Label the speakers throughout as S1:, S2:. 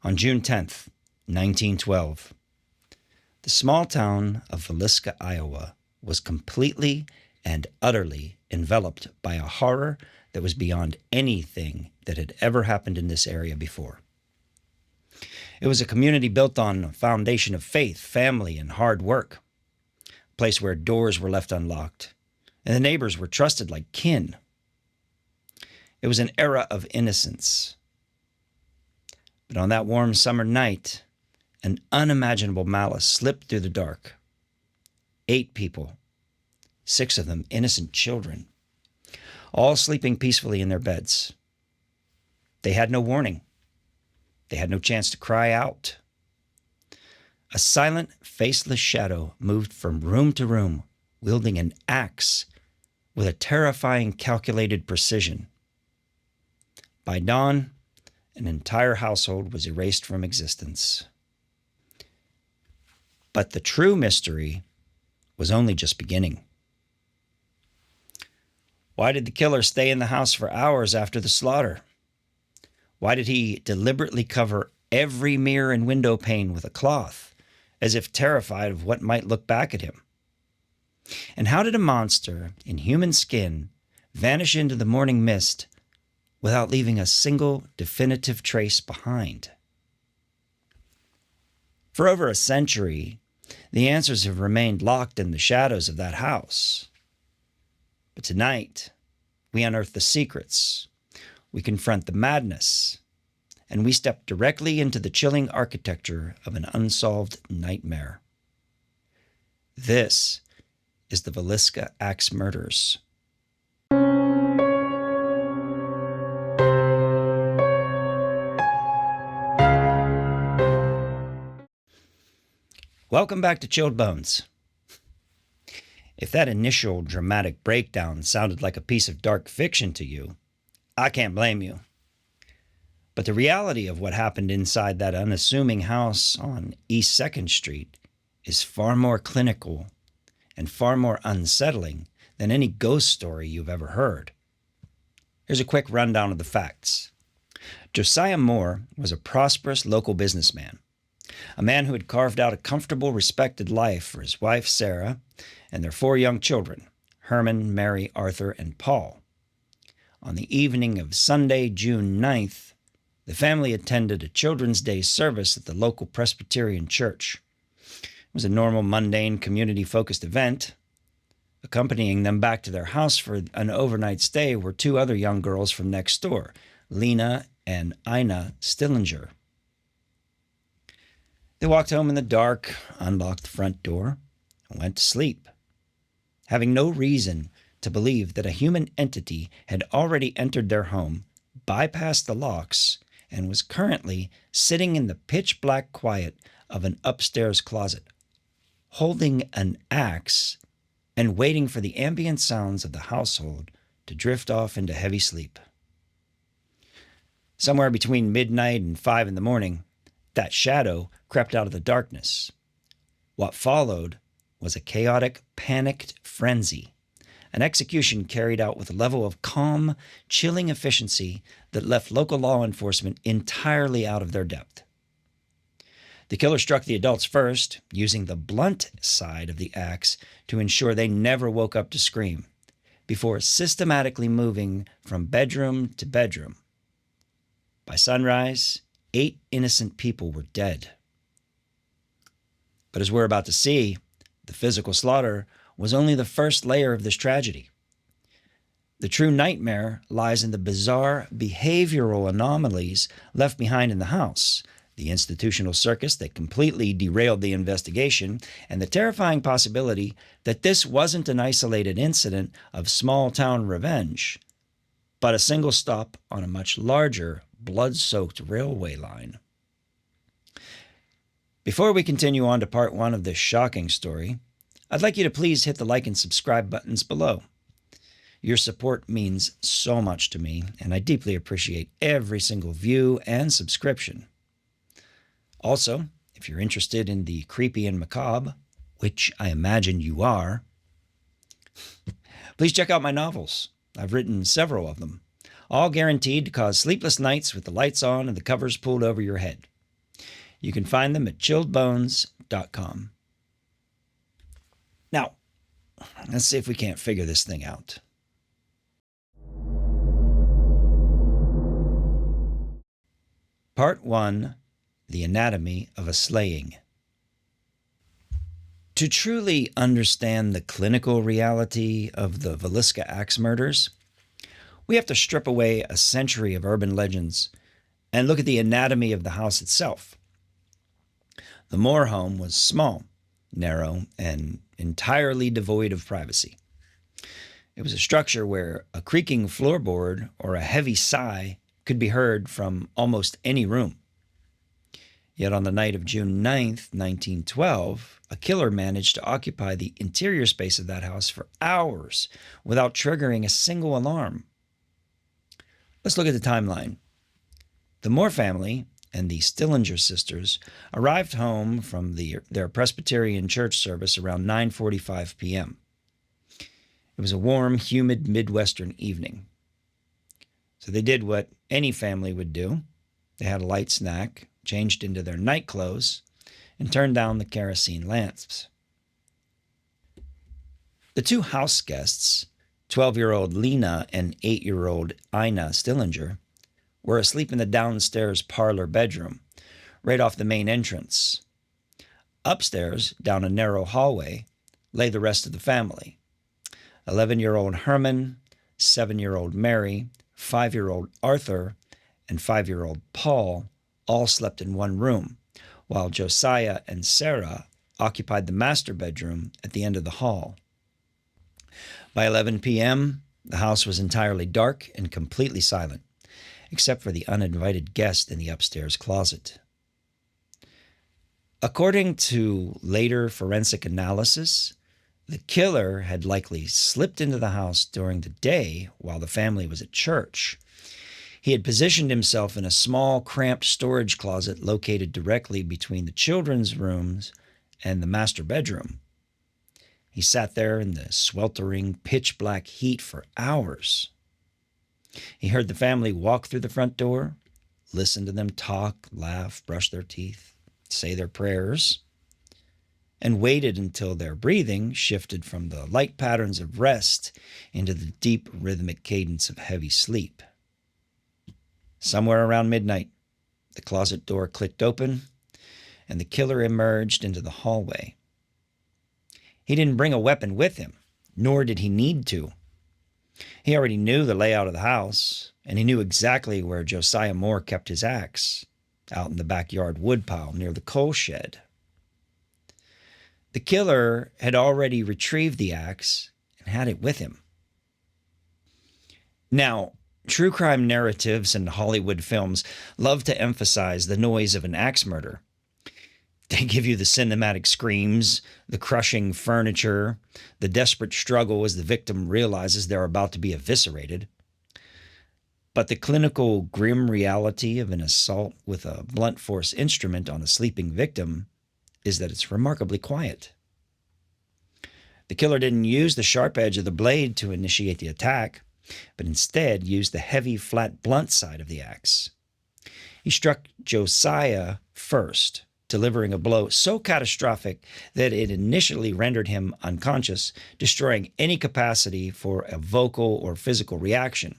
S1: On June 10th, 1912, the small town of Villisca, Iowa, was completely and utterly enveloped by a horror that was beyond anything that had ever happened in this area before. It was a community built on a foundation of faith, family, and hard work, a place where doors were left unlocked, and the neighbors were trusted like kin. It was an era of innocence. But on that warm summer night, an unimaginable malice slipped through the dark. 8 people, 6 of them innocent children, all sleeping peacefully in their beds. They had no warning. They had no chance to cry out. A silent, faceless shadow moved from room to room, wielding an axe with a terrifying, calculated precision. By dawn, an entire household was erased from existence. But the true mystery was only just beginning. Why did the killer stay in the house for hours after the slaughter? Why did he deliberately cover every mirror and window pane with a cloth, as if terrified of what might look back at him? And how did a monster in human skin vanish into the morning mist without leaving a single definitive trace behind? For over a century, the answers have remained locked in the shadows of that house. But tonight, we unearth the secrets, we confront the madness, and we step directly into the chilling architecture of an unsolved nightmare. This is the Villisca Axe Murders. Welcome back to Chilled Bones. If that initial dramatic breakdown sounded like a piece of dark fiction to you, I can't blame you. But the reality of what happened inside that unassuming house on East 2nd Street is far more clinical and far more unsettling than any ghost story you've ever heard. Here's a quick rundown of the facts. Josiah Moore was a prosperous local businessman, a man who had carved out a comfortable, respected life for his wife, Sarah, and their 4 young children, Herman, Mary, Arthur, and Paul. On the evening of Sunday, June 9th, the family attended a Children's Day service at the local Presbyterian church. It was a normal, mundane, community-focused event. Accompanying them back to their house for an overnight stay were 2 other young girls from next door, Lena and Ina Stillinger. They walked home in the dark, unlocked the front door, and went to sleep, having no reason to believe that a human entity had already entered their home, bypassed the locks, and was currently sitting in the pitch-black quiet of an upstairs closet, holding an axe and waiting for the ambient sounds of the household to drift off into heavy sleep. Somewhere between midnight and 5 in the morning, that shadow crept out of the darkness. What followed was a chaotic, panicked frenzy, an execution carried out with a level of calm, chilling efficiency that left local law enforcement entirely out of their depth. The killer struck the adults first, using the blunt side of the axe to ensure they never woke up to scream, before systematically moving from bedroom to bedroom. By sunrise, 8 innocent people were dead. But as we're about to see, the physical slaughter was only the first layer of this tragedy. The true nightmare lies in the bizarre behavioral anomalies left behind in the house, the institutional circus that completely derailed the investigation, and the terrifying possibility that this wasn't an isolated incident of small-town revenge, but a single stop on a much larger, blood-soaked railway line. Before we continue on to part 1 of this shocking story, I'd like you to please hit the like and subscribe buttons below. Your support means so much to me, and I deeply appreciate every single view and subscription. Also, if you're interested in the creepy and macabre, which I imagine you are, please check out my novels. I've written several of them, all guaranteed to cause sleepless nights with the lights on and the covers pulled over your head. You can find them at chilledbones.com. Now, let's see if we can't figure this thing out. Part 1, The Anatomy of a Slaying. To truly understand the clinical reality of the Villisca Axe Murders, we have to strip away a century of urban legends and look at the anatomy of the house itself. The Moore home was small, narrow, and entirely devoid of privacy. It was a structure where a creaking floorboard or a heavy sigh could be heard from almost any room. Yet on the night of June 9th, 1912, a killer managed to occupy the interior space of that house for hours without triggering a single alarm. Let's look at the timeline. The Moore family and the Stillinger sisters arrived home from their Presbyterian church service around 9:45 p.m. It was a warm, humid Midwestern evening. So they did what any family would do. They had a light snack, changed into their night clothes, and turned down the kerosene lamps. The two house guests, 12-year-old Lena and 8-year-old Ina Stillinger, were asleep in the downstairs parlor bedroom, right off the main entrance. Upstairs, down a narrow hallway, lay the rest of the family. 11-year-old Herman, 7-year-old Mary, 5-year-old Arthur, and 5-year-old Paul all slept in one room, while Josiah and Sarah occupied the master bedroom at the end of the hall. By 11 p.m., the house was entirely dark and completely silent, except for the uninvited guest in the upstairs closet. According to later forensic analysis, the killer had likely slipped into the house during the day while the family was at church. He had positioned himself in a small, cramped storage closet located directly between the children's rooms and the master bedroom. He sat there in the sweltering, pitch-black heat for hours. He heard the family walk through the front door, listened to them talk, laugh, brush their teeth, say their prayers, and waited until their breathing shifted from the light patterns of rest into the deep, rhythmic cadence of heavy sleep. Somewhere around midnight, the closet door clicked open, and the killer emerged into the hallway. He didn't bring a weapon with him, nor did he need to. He already knew the layout of the house, and he knew exactly where Josiah Moore kept his axe, out in the backyard woodpile near the coal shed. The killer had already retrieved the axe and had it with him. Now, true crime narratives and Hollywood films love to emphasize the noise of an axe murder. They give you the cinematic screams, the crushing furniture, the desperate struggle as the victim realizes they're about to be eviscerated. But the clinical, grim reality of an assault with a blunt force instrument on a sleeping victim is that it's remarkably quiet. The killer didn't use the sharp edge of the blade to initiate the attack, but instead used the heavy, flat, blunt side of the axe. He struck Josiah first, delivering a blow so catastrophic that it initially rendered him unconscious, destroying any capacity for a vocal or physical reaction.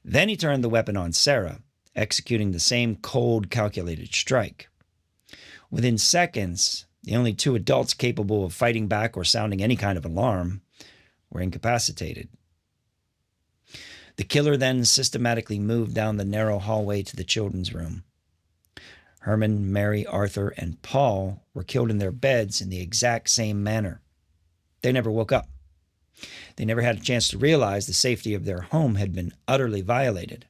S1: Then he turned the weapon on Sarah, executing the same cold, calculated strike. Within seconds, the only two adults capable of fighting back or sounding any kind of alarm were incapacitated. The killer then systematically moved down the narrow hallway to the children's room. Herman, Mary, Arthur, and Paul were killed in their beds in the exact same manner. They never woke up. They never had a chance to realize the safety of their home had been utterly violated.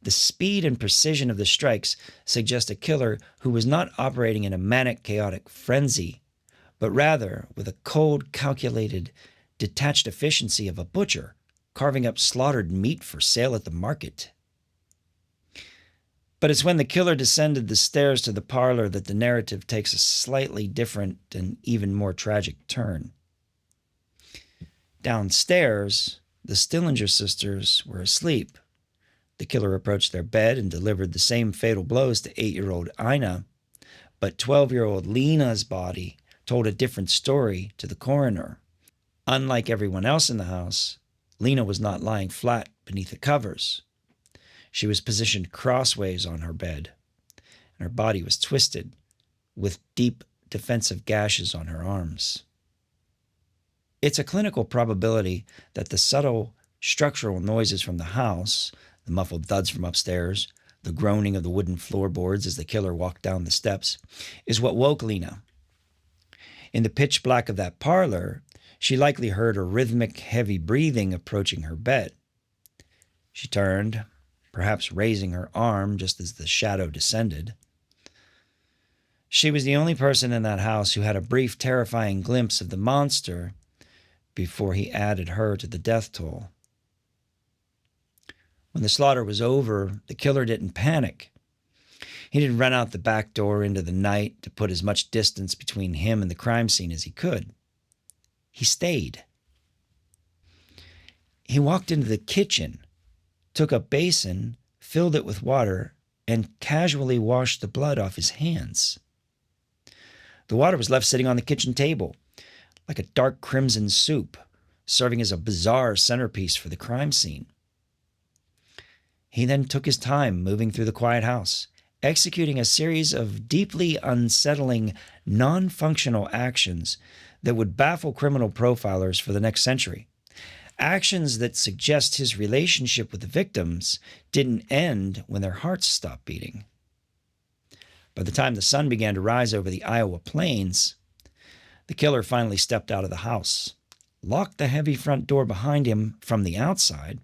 S1: The speed and precision of the strikes suggest a killer who was not operating in a manic, chaotic frenzy, but rather with a cold, calculated, detached efficiency of a butcher carving up slaughtered meat for sale at the market. But it's when the killer descended the stairs to the parlor that the narrative takes a slightly different and even more tragic turn. Downstairs, the Stillinger sisters were asleep, The killer approached their bed and delivered the same fatal blows to 8-year-old Ina, but 12-year-old Lena's body told a different story to the coroner. Unlike everyone else in the house, Lena was not lying flat beneath the covers. She was positioned crossways on her bed, and her body was twisted with deep defensive gashes on her arms. It's a clinical probability that the subtle structural noises from the house, the muffled thuds from upstairs, the groaning of the wooden floorboards as the killer walked down the steps, is what woke Lena. In the pitch black of that parlor, she likely heard a rhythmic, heavy breathing approaching her bed. She turned, perhaps raising her arm just as the shadow descended. She was the only person in that house who had a brief, terrifying glimpse of the monster before he added her to the death toll. When the slaughter was over, the killer didn't panic. He didn't run out the back door into the night to put as much distance between him and the crime scene as he could. He stayed. He walked into the kitchen, took a basin, filled it with water, and casually washed the blood off his hands. The water was left sitting on the kitchen table, like a dark crimson soup, serving as a bizarre centerpiece for the crime scene. He then took his time moving through the quiet house, executing a series of deeply unsettling, non-functional actions that would baffle criminal profilers for the next century. Actions that suggest his relationship with the victims didn't end when their hearts stopped beating. By the time the sun began to rise over the Iowa plains, the killer finally stepped out of the house, locked the heavy front door behind him from the outside,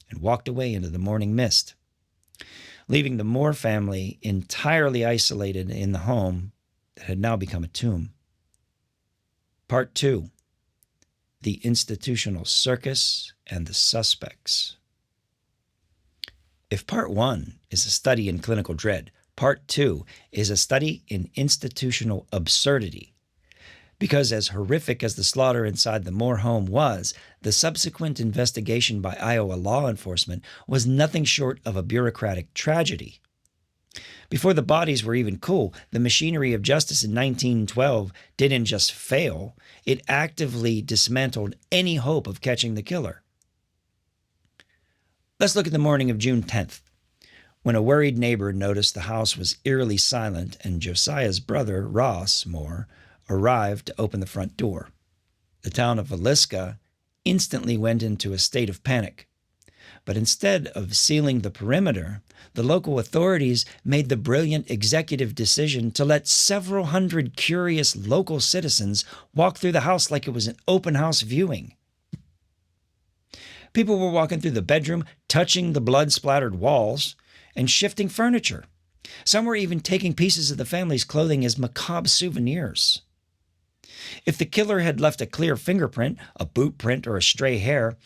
S1: and walked away into the morning mist, leaving the Moore family entirely isolated in the home that had now become a tomb. Part 2. The Institutional Circus and the Suspects. If Part 1 is a study in clinical dread, Part 2 is a study in institutional absurdity. Because as horrific as the slaughter inside the Moore home was, the subsequent investigation by Iowa law enforcement was nothing short of a bureaucratic tragedy. Before the bodies were even cool, the machinery of justice in 1912 didn't just fail, it actively dismantled any hope of catching the killer. Let's look at the morning of June 10th, when a worried neighbor noticed the house was eerily silent and Josiah's brother, Ross Moore, arrived to open the front door. The town of Villisca instantly went into a state of panic. But instead of sealing the perimeter, the local authorities made the brilliant executive decision to let several hundred curious local citizens walk through the house like it was an open house viewing. People were walking through the bedroom, touching the blood-splattered walls, and shifting furniture. Some were even taking pieces of the family's clothing as macabre souvenirs. If the killer had left a clear fingerprint, a boot print, or a stray hair,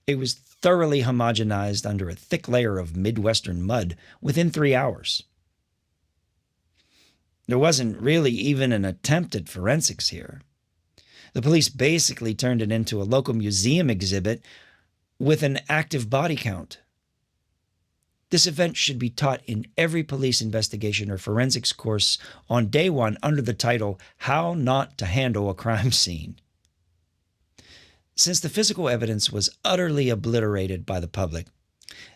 S1: it was thoroughly homogenized under a thick layer of Midwestern mud within 3 hours. There wasn't really even an attempt at forensics here. The police basically turned it into a local museum exhibit with an active body count. This event should be taught in every police investigation or forensics course on day one under the title, How Not to Handle a Crime Scene. Since the physical evidence was utterly obliterated by the public,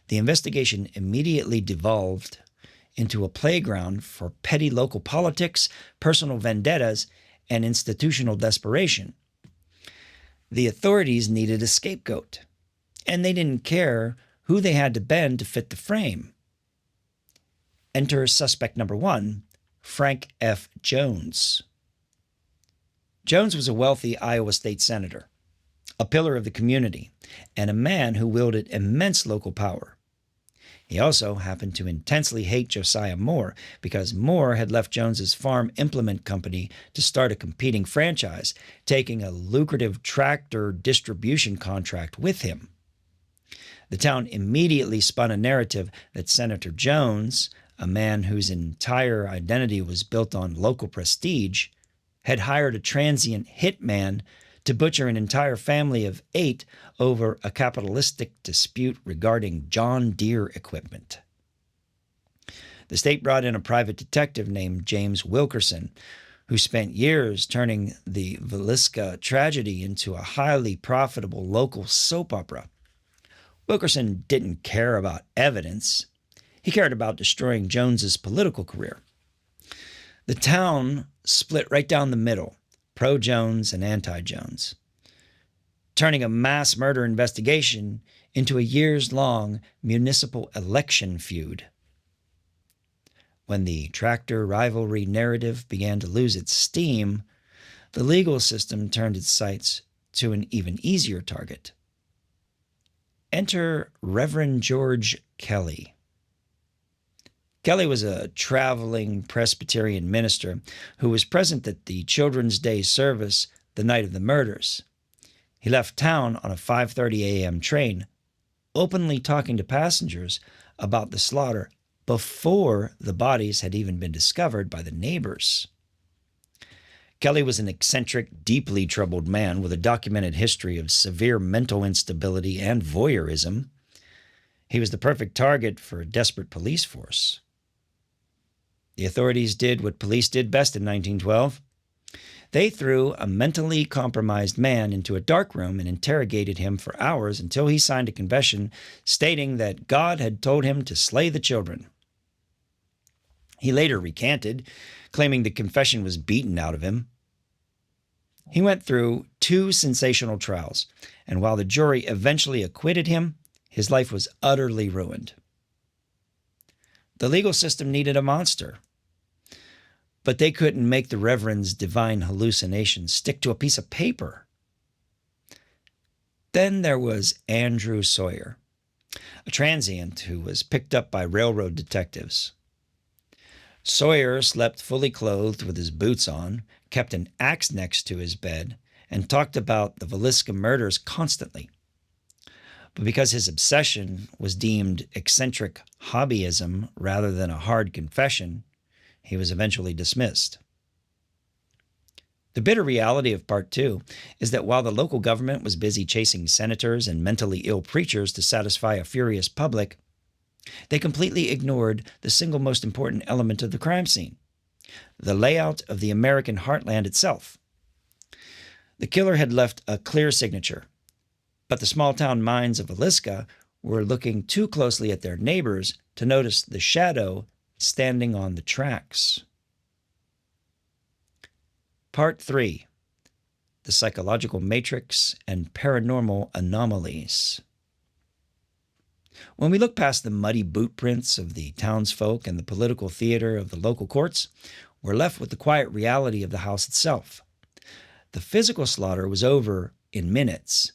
S1: the investigation immediately devolved into a playground for petty local politics, personal vendettas, and institutional desperation. The authorities needed a scapegoat, and they didn't care who they had to bend to fit the frame. Enter suspect number 1, Frank F. Jones. Jones was a wealthy Iowa state senator, a pillar of the community, and a man who wielded immense local power. He also happened to intensely hate Josiah Moore because Moore had left Jones's farm implement company to start a competing franchise, taking a lucrative tractor distribution contract with him. The town immediately spun a narrative that Senator Jones, a man whose entire identity was built on local prestige, had hired a transient hitman to butcher an entire family of 8 over a capitalistic dispute regarding John Deere equipment. The state brought in a private detective named James Wilkerson, who spent years turning the Villisca tragedy into a highly profitable local soap opera. Wilkerson didn't care about evidence. He cared about destroying Jones's political career. The town split right down the middle, pro-Jones and anti-Jones, turning a mass murder investigation into a years-long municipal election feud. When the tractor rivalry narrative began to lose its steam, the legal system turned its sights to an even easier target. Enter Reverend George Kelly. Kelly was a traveling Presbyterian minister who was present at the Children's Day service the night of the murders. He left town on a 5:30 a.m. train, openly talking to passengers about the slaughter before the bodies had even been discovered by the neighbors. Kelly was an eccentric, deeply troubled man with a documented history of severe mental instability and voyeurism. He was the perfect target for a desperate police force. The authorities did what police did best in 1912. They threw a mentally compromised man into a dark room and interrogated him for hours until he signed a confession stating that God had told him to slay the children. He later recanted, claiming the confession was beaten out of him. He went through 2 sensational trials, and while the jury eventually acquitted him, his life was utterly ruined. The legal system needed a monster, but they couldn't make the Reverend's divine hallucinations stick to a piece of paper. Then there was Andrew Sawyer, a transient who was picked up by railroad detectives. Sawyer slept fully clothed with his boots on, kept an axe next to his bed, and talked about the Villisca murders constantly. But because his obsession was deemed eccentric hobbyism rather than a hard confession, he was eventually dismissed. The bitter reality of Part 2 is that while the local government was busy chasing senators and mentally ill preachers to satisfy a furious public, they completely ignored the single most important element of the crime scene, the layout of the American Heartland itself. The killer had left a clear signature, but the small-town minds of Villisca were looking too closely at their neighbors to notice the shadow standing on the tracks. Part 3. The Psychological Matrix and Paranormal Anomalies. When we look past the muddy boot prints of the townsfolk and the political theater of the local courts, we're left with the quiet reality of the house itself. The physical slaughter was over in minutes,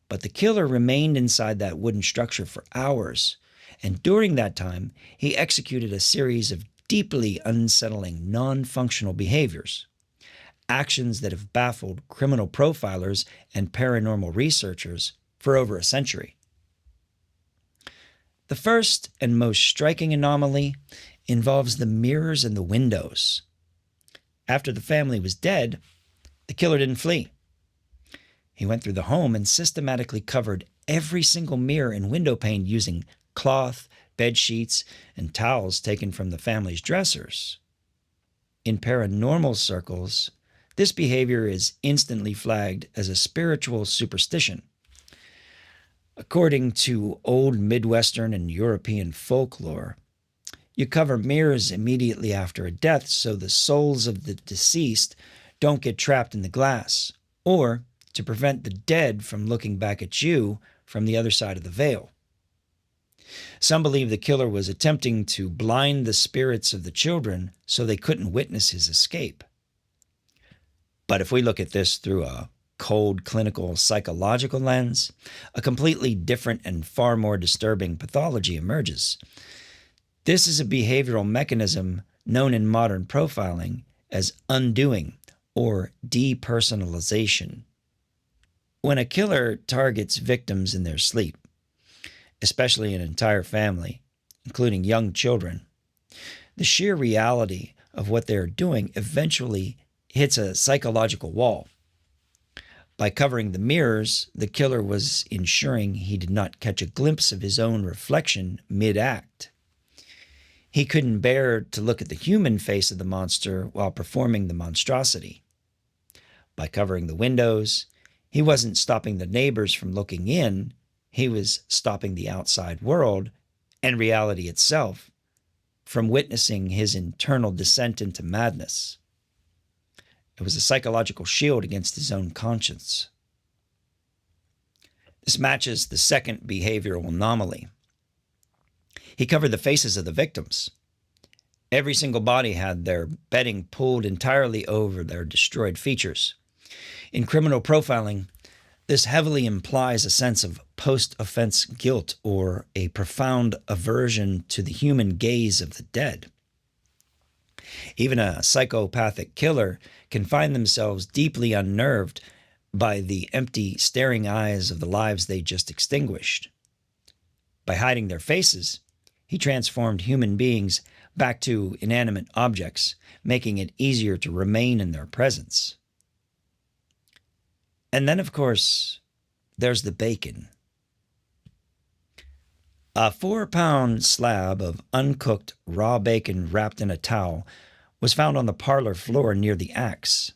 S1: but the killer remained inside that wooden structure for hours, and during that time, he executed a series of deeply unsettling, non-functional behaviors, actions that have baffled criminal profilers and paranormal researchers for over a century. The first and most striking anomaly involves the mirrors in the windows. After the family was dead, the killer didn't flee. He went through the home and systematically covered every single mirror and window pane using cloth, bed sheets, and towels taken from the family's dressers. In paranormal circles, this behavior is instantly flagged as a spiritual superstition. According to old Midwestern and European folklore, you cover mirrors immediately after a death so the souls of the deceased don't get trapped in the glass, or to prevent the dead from looking back at you from the other side of the veil. Some believe the killer was attempting to blind the spirits of the children so they couldn't witness his escape. But if we look at this through a cold clinical psychological lens, a completely different and far more disturbing pathology emerges. This is a behavioral mechanism known in modern profiling as undoing or depersonalization. When a killer targets victims in their sleep, especially an entire family, including young children, the sheer reality of what they're doing eventually hits a psychological wall. By covering the mirrors, the killer was ensuring he did not catch a glimpse of his own reflection mid-act. He couldn't bear to look at the human face of the monster while performing the monstrosity. By covering the windows, he wasn't stopping the neighbors from looking in, he was stopping the outside world, and reality itself, from witnessing his internal descent into madness. It was a psychological shield against his own conscience. This matches the second behavioral anomaly. He covered the faces of the victims. Every single body had their bedding pulled entirely over their destroyed features. In criminal profiling, this heavily implies a sense of post-offense guilt or a profound aversion to the human gaze of the dead. Even a psychopathic killer can find themselves deeply unnerved by the empty, staring eyes of the lives they just extinguished. By hiding their faces, he transformed human beings back to inanimate objects, making it easier to remain in their presence. And then, of course, there's the bacon. A 4-pound slab of uncooked raw bacon wrapped in a towel was found on the parlor floor near the axe.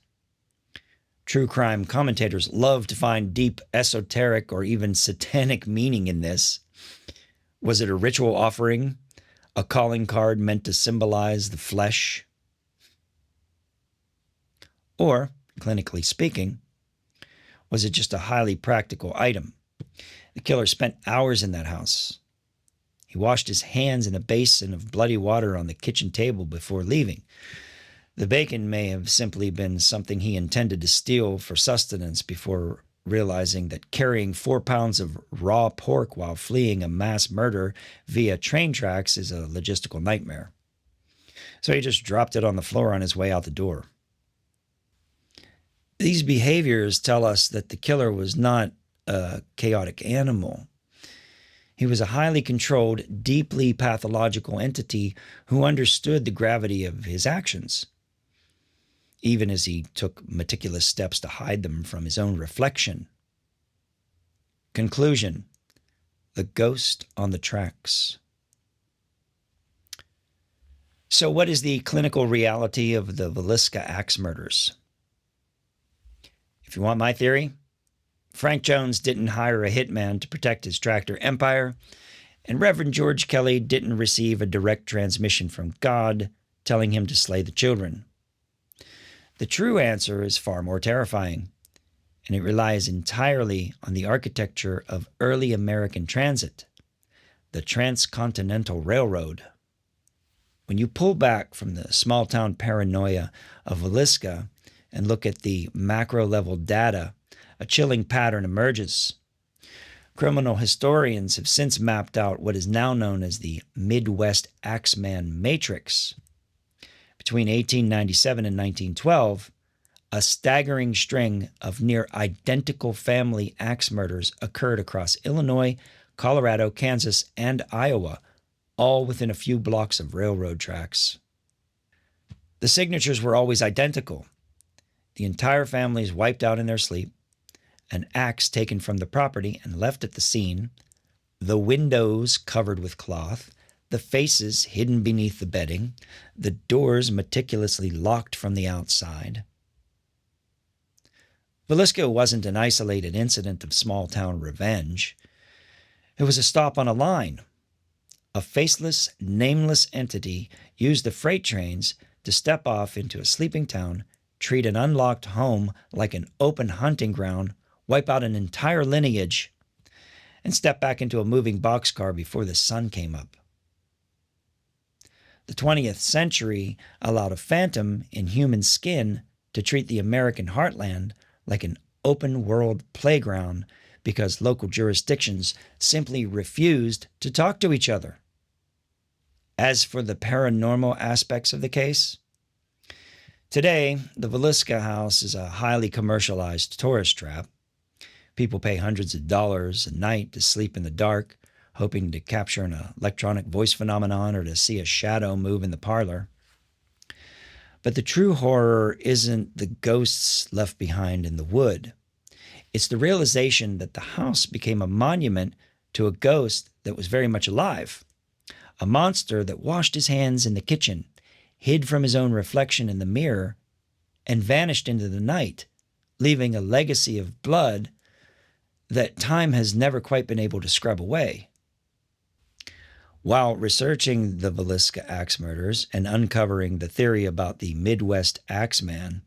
S1: True crime commentators love to find deep esoteric or even satanic meaning in this. Was it a ritual offering? A calling card meant to symbolize the flesh? Or, clinically speaking, was it just a highly practical item? The killer spent hours in that house. He washed his hands in a basin of bloody water on the kitchen table before leaving. The bacon may have simply been something he intended to steal for sustenance before realizing that carrying 4 pounds of raw pork while fleeing a mass murder via train tracks is a logistical nightmare. So he just dropped it on the floor on his way out the door. These behaviors tell us that the killer was not a chaotic animal. He was a highly controlled, deeply pathological entity who understood the gravity of his actions, even as he took meticulous steps to hide them from his own reflection. Conclusion: the ghost on the tracks. So what is the clinical reality of the Villisca Axe Murders? If you want my theory, Frank Jones didn't hire a hitman to protect his tractor empire, and Reverend George Kelly didn't receive a direct transmission from God telling him to slay the children. The true answer is far more terrifying, and it relies entirely on the architecture of early American transit, the Transcontinental Railroad. When you pull back from the small-town paranoia of Villisca and look at the macro-level data, a chilling pattern emerges. Criminal historians have since mapped out what is now known as the Midwest Axeman Matrix. Between 1897 and 1912, a staggering string of near-identical family axe murders occurred across Illinois, Colorado, Kansas, and Iowa, all within a few blocks of railroad tracks. The signatures were always identical. The entire family is wiped out in their sleep, an axe taken from the property and left at the scene, the windows covered with cloth, the faces hidden beneath the bedding, the doors meticulously locked from the outside. Villisca wasn't an isolated incident of small-town revenge. It was a stop on a line. A faceless, nameless entity used the freight trains to step off into a sleeping town, treat an unlocked home like an open hunting ground, wipe out an entire lineage, and step back into a moving boxcar before the sun came up. The 20th century allowed a phantom in human skin to treat the American heartland like an open-world playground because local jurisdictions simply refused to talk to each other. As for the paranormal aspects of the case, today, the Villisca house is a highly commercialized tourist trap. People pay hundreds of dollars a night to sleep in the dark, hoping to capture an electronic voice phenomenon or to see a shadow move in the parlor. But the true horror isn't the ghosts left behind in the wood. It's the realization that the house became a monument to a ghost that was very much alive, a monster that washed his hands in the kitchen, hid from his own reflection in the mirror, and vanished into the night, leaving a legacy of blood that time has never quite been able to scrub away. While researching the Villisca Axe Murders and uncovering the theory about the Midwest Axeman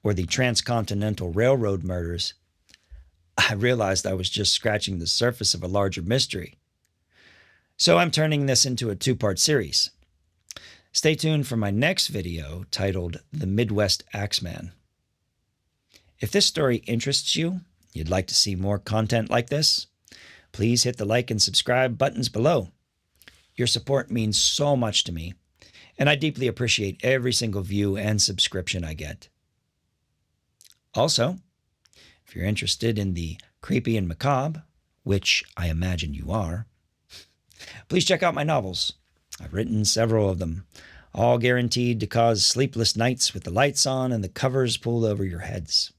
S1: or the Transcontinental Railroad murders, I realized I was just scratching the surface of a larger mystery. So I'm turning this into a two-part series. Stay tuned for my next video titled The Midwest Axeman. If this story interests you, you'd like to see more content like this, please hit the like and subscribe buttons below. Your support means so much to me, and I deeply appreciate every single view and subscription I get. Also, if you're interested in the creepy and macabre, which I imagine you are, please check out my novels. I've written several of them, all guaranteed to cause sleepless nights with the lights on and the covers pulled over your heads.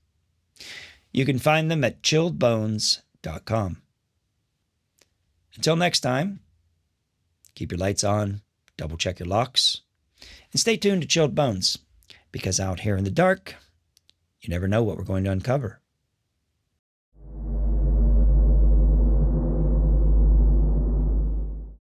S1: You can find them at chilledbones.com. Until next time, keep your lights on, double check your locks, and stay tuned to Chilled Bones, because out here in the dark, you never know what we're going to uncover.